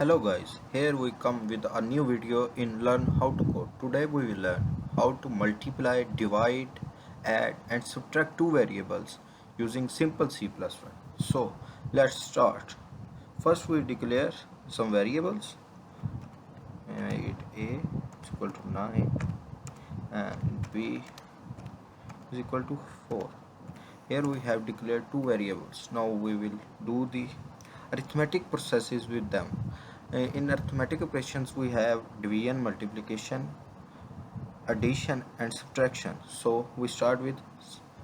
Hello guys, here we come with a new video in Learn How to Code. Today we will learn how to multiply, divide, add and subtract two variables using simple C++. So let's start. First we declare some variables. A is equal to 9 and B is equal to 4. Here we have declared two variables. Now we will do the arithmetic processes with them. In arithmetic operations we have division, multiplication, addition and subtraction. So we start with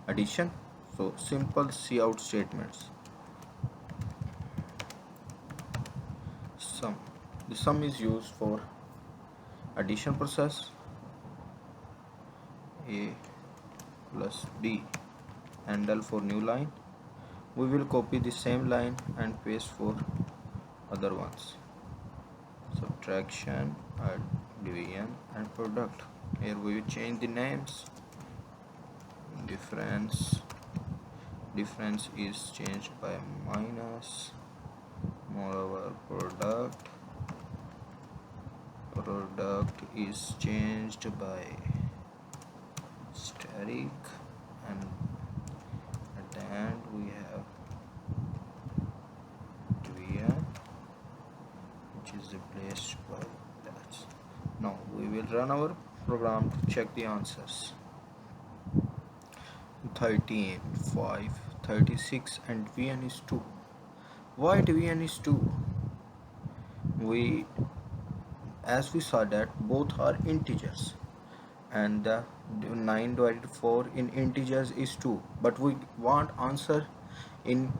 addition. So simple cout statements. Sum. The sum is used for addition process. A plus B. Handle for new line. We will copy the same line and paste for other ones. Subtraction, division and product. Here we will change the names. Difference is changed by minus. Moreover, product is changed by asterisk, and at the end we have division, which is replaced by that. Now we will run our program to check the answers. 13, 5, 36 and division is 2. Why division is 2? As we saw that both are integers and the 9 divided 4 in integers is 2, but we want answer in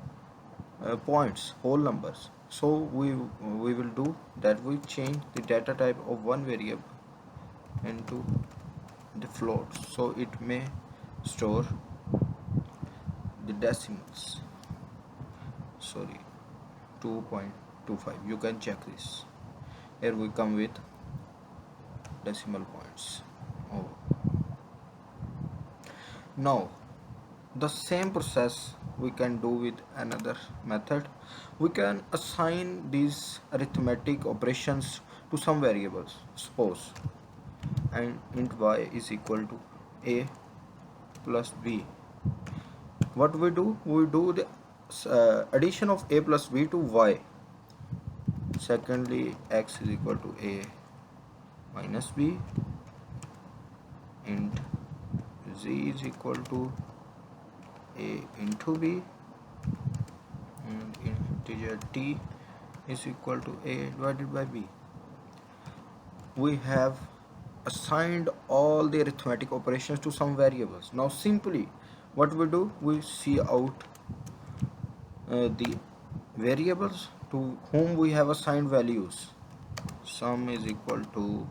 points, whole numbers. So we will do that. We change the data type of one variable into the float, so it may store the decimals. Sorry, 2.25. You can check this. Here we come with decimal points. Oh. Now the same process we can do with another method. We can assign these arithmetic operations to some variables. Suppose and int y is equal to a plus b. What we do? We do the addition of a plus b to y. Secondly, x is equal to a minus b, int z is equal to a into b, and integer t is equal to a divided by b. We have assigned all the arithmetic operations to some variables. Now simply what we do, we see out the variables to whom we have assigned values. Sum is equal to,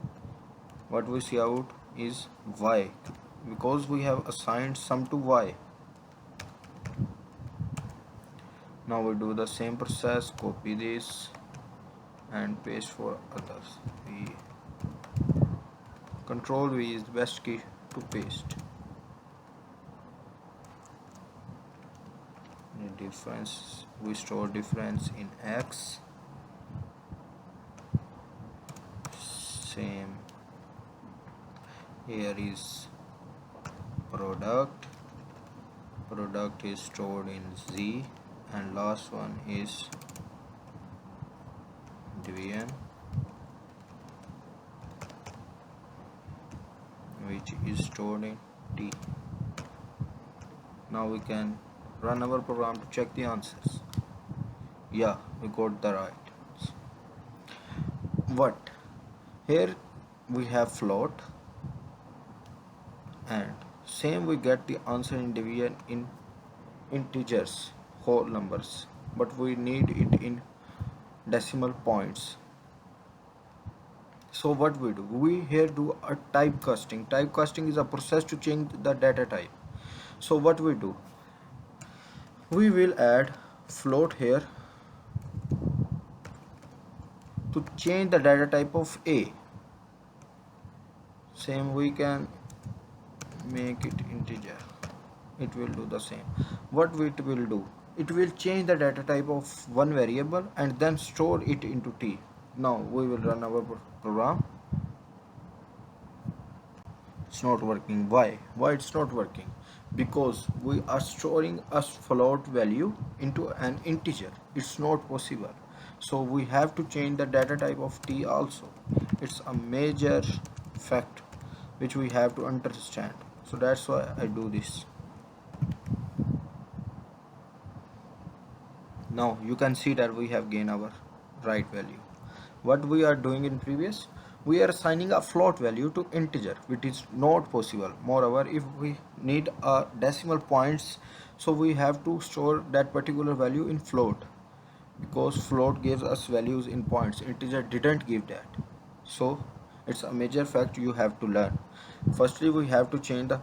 what we see out is y, because we have assigned sum to y. Now we do the same process, copy this and paste for others. Control V is the best key to paste. The difference, we store difference in x. Same here is product is stored in z, and last one is division, which is stored in t. Now we can run our program to check the answers. Yeah, we got the right. What? Here we have float, and same we get the answer in division in integers, whole numbers, but we need it in decimal points. So what we do? We here do a typecasting. Typecasting is a process to change the data type. So what we do? We will add float here to change the data type of a. Same we can make it integer. It will do the same. What it will do? It will change the data type of one variable and then store it into t. Now we will run our program. It's not working. Why it's not working? Because we are storing a float value into an integer. It's not possible, so we have to change the data type of t also. It's a major fact which we have to understand, so that's why I do this. Now you can see that we have gained our right value. What we are doing in previous, we are assigning a float value to integer, which is not possible. Moreover, if we need a decimal points, so we have to store that particular value in float, because float gives us values in points, integer didn't give that. So it's a major fact you have to learn. Firstly we have to change the,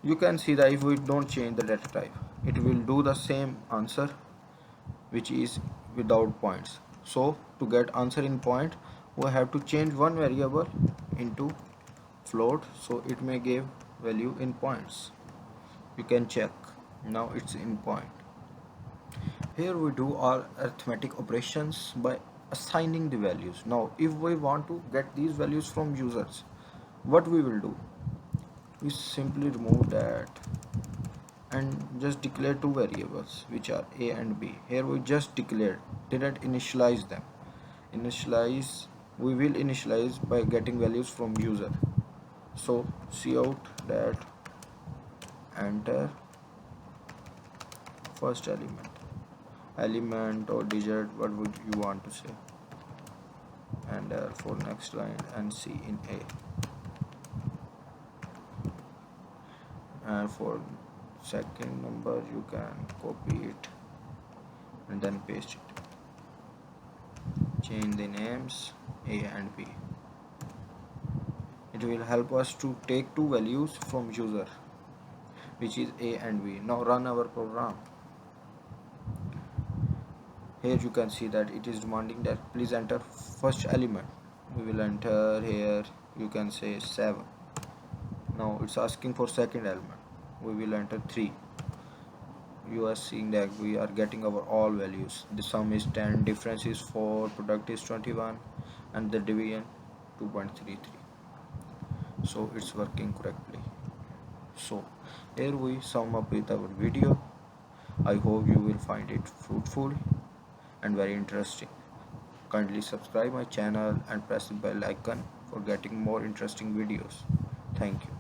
you can see that if we don't change the data type, it will do the same answer which is without points. So to get answer in point, we have to change one variable into float, so it may give value in points. You can check, now it's in point. Here we do our arithmetic operations by assigning the values. Now if we want to get these values from users, what we will do, we simply remove that and just declare two variables which are a and b. Here we just declared, didn't initialize them. Initialize, we will initialize by getting values from user. So cout that enter first element or digit, what would you want to say, and for next line and c in a, and for second number you can copy it and then paste it. Change the names a and b. It will help us to take two values from user, which is a and b. Now run our program. Here you can see that it is demanding that please enter first element. We will enter here, you can say 7. Now it's asking for second element, we will enter 3. You are seeing that we are getting our all values. The sum is 10, difference is 4, product is 21, and the division 2.33. So it's working correctly. So here we sum up with our video. I hope you will find it fruitful and very interesting. Kindly subscribe my channel and press the bell icon for getting more interesting videos. Thank you.